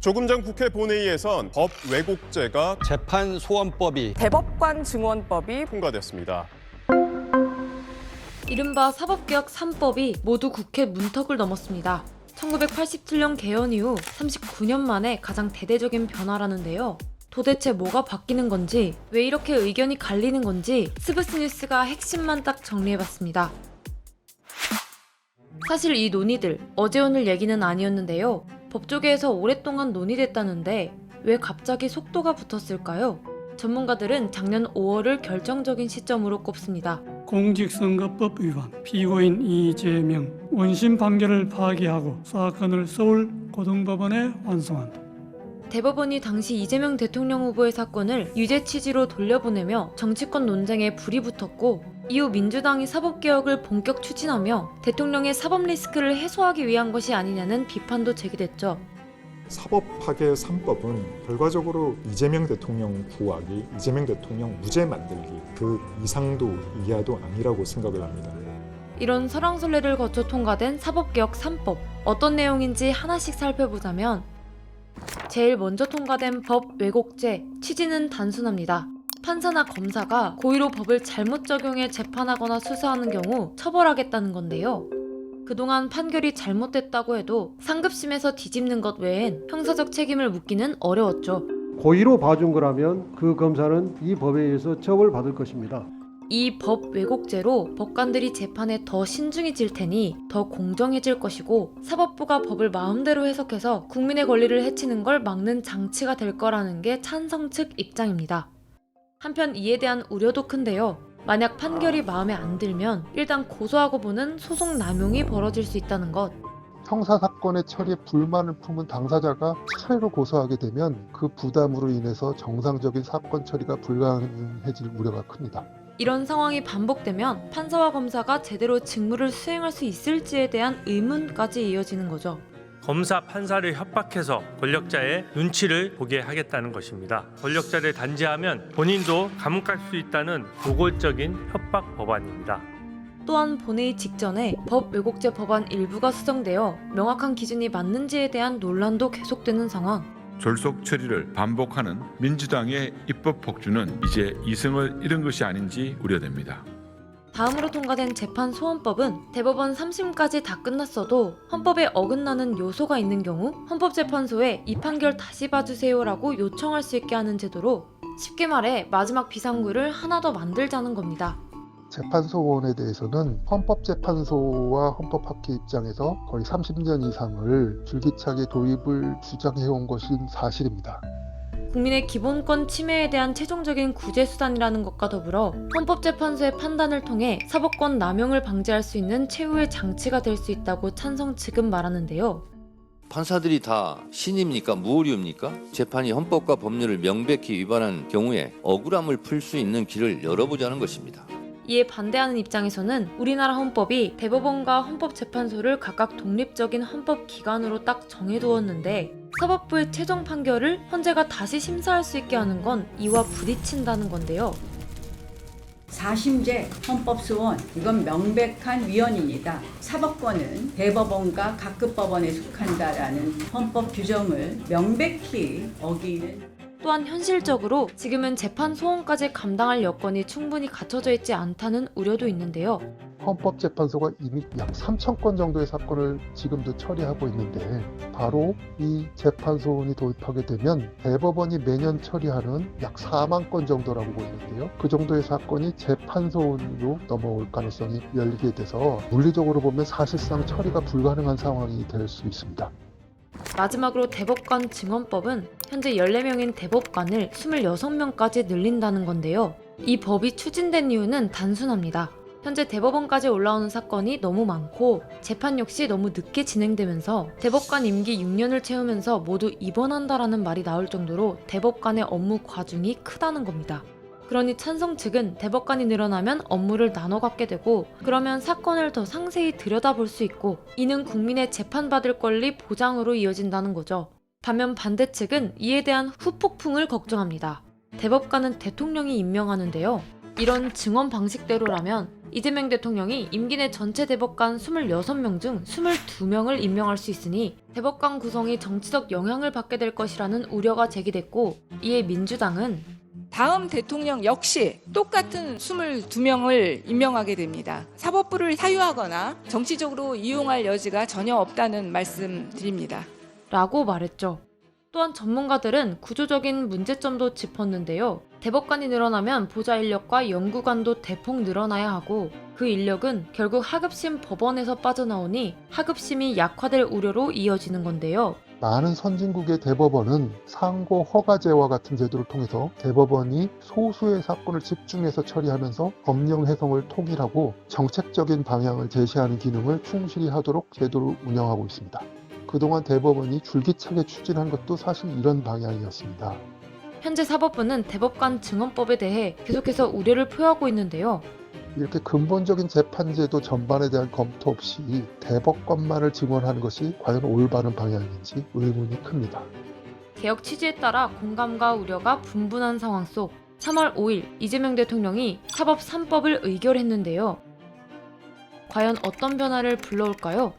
조금 전 국회 본회의에선 법 왜곡죄가 재판 소원법이 대법관 증언법이 통과됐습니다. 이른바 사법개혁 3법이 모두 국회 문턱을 넘었습니다. 1987년 개헌 이후 39년 만에 가장 대대적인 변화라는데요. 도대체 뭐가 바뀌는 건지, 왜 이렇게 의견이 갈리는 건지 스브스뉴스가 핵심만 딱 정리해봤습니다. 사실 이 논의들 어제 오늘 얘기는 아니었는데요. 법조계에서 오랫동안 논의됐다는데 왜 갑자기 속도가 붙었을까요? 전문가들은 작년 5월을 결정적인 시점으로 꼽습니다. 공직선거법 위반, 피고인 이재명, 원심 판결을 파기하고 사건을 서울 고등법원에 완송한다. 대법원이 당시 이재명 대통령 후보의 사건을 유죄 취지로 돌려보내며 정치권 논쟁에 불이 붙었고, 이후 민주당이 사법개혁을 본격 추진하며 대통령의 사법 리스크를 해소하기 위한 것이 아니냐는 비판도 제기됐죠. 사법 파괴 3법은 결과적으로 이재명 대통령 구하기, 이재명 대통령 무죄 만들기, 그 이상도 이하도 아니라고 생각을 합니다. 이런 설왕설래를 거쳐 통과된 사법개혁 3법, 어떤 내용인지 하나씩 살펴보자면, 제일 먼저 통과된 법 왜곡죄, 취지는 단순합니다. 판사나 검사가 고의로 법을 잘못 적용해 재판하거나 수사하는 경우 처벌하겠다는 건데요. 그동안 판결이 잘못됐다고 해도 상급심에서 뒤집는 것 외엔 형사적 책임을 묻기는 어려웠죠. 고의로 봐준 거라면 그 검사는 이 법에 의해서 처벌받을 것입니다. 이 법 왜곡죄로 법관들이 재판에 더 신중해질 테니 더 공정해질 것이고, 사법부가 법을 마음대로 해석해서 국민의 권리를 해치는 걸 막는 장치가 될 거라는 게 찬성 측 입장입니다. 한편 이에 대한 우려도 큰데요. 만약 판결이 마음에 안 들면 일단 고소하고 보는 소송 남용이 벌어질 수 있다는 것. 형사사건의 처리에 불만을 품은 당사자가 차례로 고소하게 되면 그 부담으로 인해서 정상적인 사건 처리가 불가능해질 우려가 큽니다. 이런 상황이 반복되면 판사와 검사가 제대로 직무를 수행할 수 있을지에 대한 의문까지 이어지는 거죠. 검사, 판사를 협박해서 권력자의 눈치를 보게 하겠다는 것입니다. 권력자를 단죄하면 본인도 감옥 갈 수 있다는 노골적인 협박 법안입니다. 또한 본회의 직전에 법 왜곡죄 법안 일부가 수정되어 명확한 기준이 맞는지에 대한 논란도 계속되는 상황. 졸속 처리를 반복하는 민주당의 입법 폭주는 이제 이성을 잃은 것이 아닌지 우려됩니다. 다음으로 통과된 재판 소원법은 대법원 3심까지 다 끝났어도 헌법에 어긋나는 요소가 있는 경우 헌법재판소에 이 판결 다시 봐주세요라고 요청할 수 있게 하는 제도로, 쉽게 말해 마지막 비상구를 하나 더 만들자는 겁니다. 재판소원에 대해서는 헌법재판소와 헌법학회 입장에서 거의 30년 이상을 줄기차게 도입을 주장해온 것인 사실입니다. 국민의 기본권 침해에 대한 최종적인 구제수단이라는 것과 더불어 헌법재판소의 판단을 통해 사법권 남용을 방지할 수 있는 최후의 장치가 될 수 있다고 찬성 측은 말하는데요. 판사들이 다 신입니까? 무오류입니까? 재판이 헌법과 법률을 명백히 위반한 경우에 억울함을 풀 수 있는 길을 열어보자는 것입니다. 이에 반대하는 입장에서는 우리나라 헌법이 대법원과 헌법재판소를 각각 독립적인 헌법기관으로 딱 정해두었는데, 사법부의 최종 판결을 헌재가 다시 심사할 수 있게 하는 건 이와 부딪힌다는 건데요. 4심제 헌법소원, 이건 명백한 위헌입니다. 사법권은 대법원과 각급법원에 속한다라는 헌법 규정을 명백히 어기는. 또한 현실적으로 지금은 재판 소원까지 감당할 여건이 충분히 갖춰져 있지 않다는 우려도 있는데요. 헌법재판소가 이미 약 3천 건 정도의 사건을 지금도 처리하고 있는데, 바로 이 재판소원이 도입하게 되면 대법원이 매년 처리하는 약 4만 건 정도라고 보이는데요. 그 정도의 사건이 재판소원으로 넘어올 가능성이 열리게 돼서 물리적으로 보면 사실상 처리가 불가능한 상황이 될 수 있습니다. 마지막으로 대법관 증언법은 현재 14명인 대법관을 26명까지 늘린다는 건데요. 이 법이 추진된 이유는 단순합니다. 현재 대법원까지 올라오는 사건이 너무 많고 재판 역시 너무 늦게 진행되면서 대법관 임기 6년을 채우면서 모두 입원한다라는 말이 나올 정도로 대법관의 업무 과중이 크다는 겁니다. 그러니 찬성 측은 대법관이 늘어나면 업무를 나눠 갖게 되고, 그러면 사건을 더 상세히 들여다볼 수 있고, 이는 국민의 재판받을 권리 보장으로 이어진다는 거죠. 반면 반대 측은 이에 대한 후폭풍을 걱정합니다. 대법관은 대통령이 임명하는데요. 이런 증언 방식대로라면 이재명 대통령이 임기 내 전체 대법관 26명 중 22명을 임명할 수 있으니 대법관 구성이 정치적 영향을 받게 될 것이라는 우려가 제기됐고, 이에 민주당은 다음 대통령 역시 똑같은 22명을 임명하게 됩니다. 사법부를 사유하거나 정치적으로 이용할 여지가 전혀 없다는 말씀 드립니다. 라고 말했죠. 또한 전문가들은 구조적인 문제점도 짚었는데요. 대법관이 늘어나면 보좌 인력과 연구관도 대폭 늘어나야 하고, 그 인력은 결국 하급심 법원에서 빠져나오니 하급심이 약화될 우려로 이어지는 건데요. 많은 선진국의 대법원은 상고 허가제와 같은 제도를 통해서 대법원이 소수의 사건을 집중해서 처리하면서 법령 해석을 통일하고 정책적인 방향을 제시하는 기능을 충실히 하도록 제도를 운영하고 있습니다. 그동안 대법원이 줄기차게 추진한 것도 사실 이런 방향이었습니다. 현재 사법부는 대법관 증언법에 대해 계속해서 우려를 표하고 있는데요. 이렇게 근본적인 재판제도 전반에 대한 검토 없이 대법관만을 증언하는 것이 과연 올바른 방향인지 의문이 큽니다. 개혁 취지에 따라 공감과 우려가 분분한 상황 속 3월 5일 이재명 대통령이 사법 3법을 의결했는데요. 과연 어떤 변화를 불러올까요?